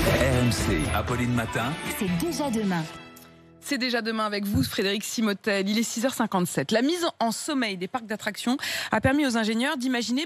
RMC, Apolline Matin. C'est déjà demain. C'est déjà demain avec vous, Frédéric Simotel. Il est 6h57. La mise en sommeil des parcs d'attractions a permis aux ingénieurs d'imaginer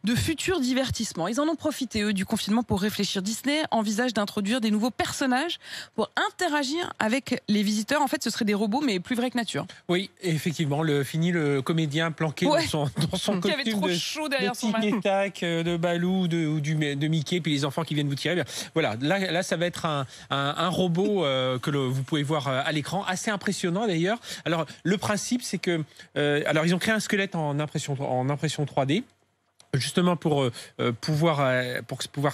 de futurs divertissements. Ils en ont profité, eux, du confinement pour réfléchir. Disney envisage d'introduire des nouveaux personnages pour interagir avec les visiteurs. En fait, ce seraient des robots, mais plus vrais que nature. Oui, effectivement, fini le comédien planqué dans son costume qui avait trop chaud derrière son masque. De Balou de Mickey, puis les enfants qui viennent vous tirer. Voilà, là ça va être un robot que vous pouvez voir à l'écran, assez impressionnant d'ailleurs. Alors le principe, c'est que ils ont créé un squelette en impression 3D. Justement pour pouvoir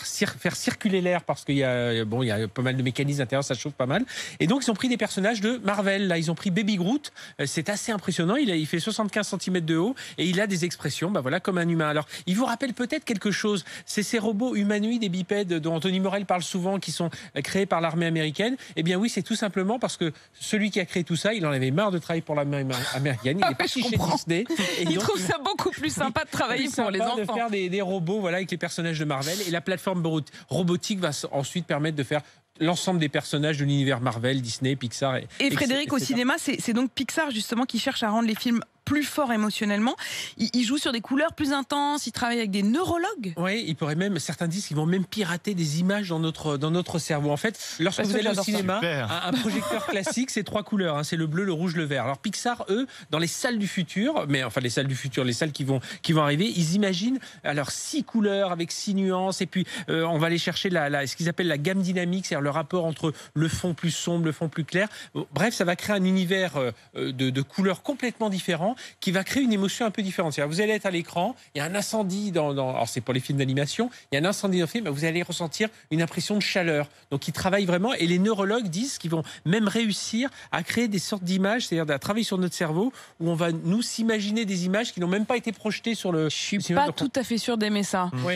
faire circuler l'air, parce qu'il y a pas mal de mécanismes à l'intérieur, ça chauffe pas mal. Et donc ils ont pris des personnages de Marvel. Là, ils ont pris Baby Groot. C'est assez impressionnant. Il fait 75 cm de haut et il a des expressions, comme un humain. Alors, il vous rappelle peut-être quelque chose. C'est ces robots humanoïdes et bipèdes dont Anthony Morel parle souvent, qui sont créés par l'armée américaine. Eh bien oui, c'est tout simplement parce que celui qui a créé tout ça, il en avait marre de travailler pour l'armée américaine. Il est parti chez Disney. Et il trouve ça beaucoup plus sympa de travailler pour les enfants. Faire des robots avec les personnages de Marvel, et la plateforme robotique va ensuite permettre de faire l'ensemble des personnages de l'univers Marvel, Disney, Pixar. Et Frédéric, au cinéma, c'est donc Pixar justement qui cherche à rendre les films plus forts émotionnellement. Il joue sur des couleurs plus intenses, il travaille avec des neurologues. Oui, il pourrait même, certains disent qu'ils vont même pirater des images dans notre cerveau. En fait, lorsque vous allez au cinéma, un projecteur classique, c'est 3 couleurs, c'est le bleu, le rouge, le vert. Alors Pixar, eux, dans les salles du futur, les salles qui vont arriver, ils imaginent 6 couleurs avec 6 nuances, et puis on va aller chercher ce qu'ils appellent la gamme dynamique, c'est-à-dire le rapport entre le fond plus sombre, le fond plus clair. Bref, ça va créer un univers de couleurs complètement différents, qui va créer une émotion un peu différente. C'est-à-dire, vous allez être à l'écran, il y a un incendie alors c'est pour les films d'animation, il y a un incendie dans le film, vous allez ressentir une impression de chaleur. Donc ils travaillent vraiment, et les neurologues disent qu'ils vont même réussir à créer des sortes d'images, c'est-à-dire à travailler sur notre cerveau, où on va nous s'imaginer des images qui n'ont même pas été projetées sur le... Je suis pas tout à fait sûre d'aimer ça. Oui.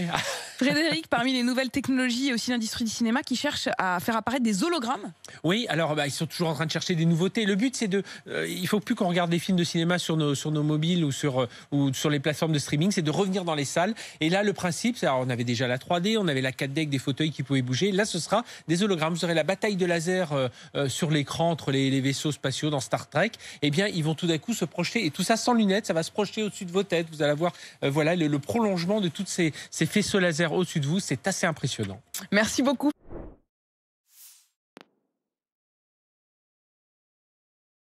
Frédéric, parmi les nouvelles technologies, il y a aussi l'industrie du cinéma qui cherche à faire apparaître des hologrammes. Oui, alors ils sont toujours en train de chercher des nouveautés. Le but, c'est il faut plus qu'on regarde des films de cinéma sur nos mobiles ou sur les plateformes de streaming, c'est de revenir dans les salles. Et là, le principe, on avait déjà la 3D, on avait la 4D avec des fauteuils qui pouvaient bouger. Là, ce sera des hologrammes. Vous aurez la bataille de laser sur l'écran entre les vaisseaux spatiaux dans Star Trek. Eh bien, ils vont tout d'un coup se projeter, et tout ça sans lunettes, ça va se projeter au-dessus de vos têtes. Vous allez avoir le prolongement de tous ces faisceaux laser au-dessus de vous. C'est assez impressionnant. Merci beaucoup.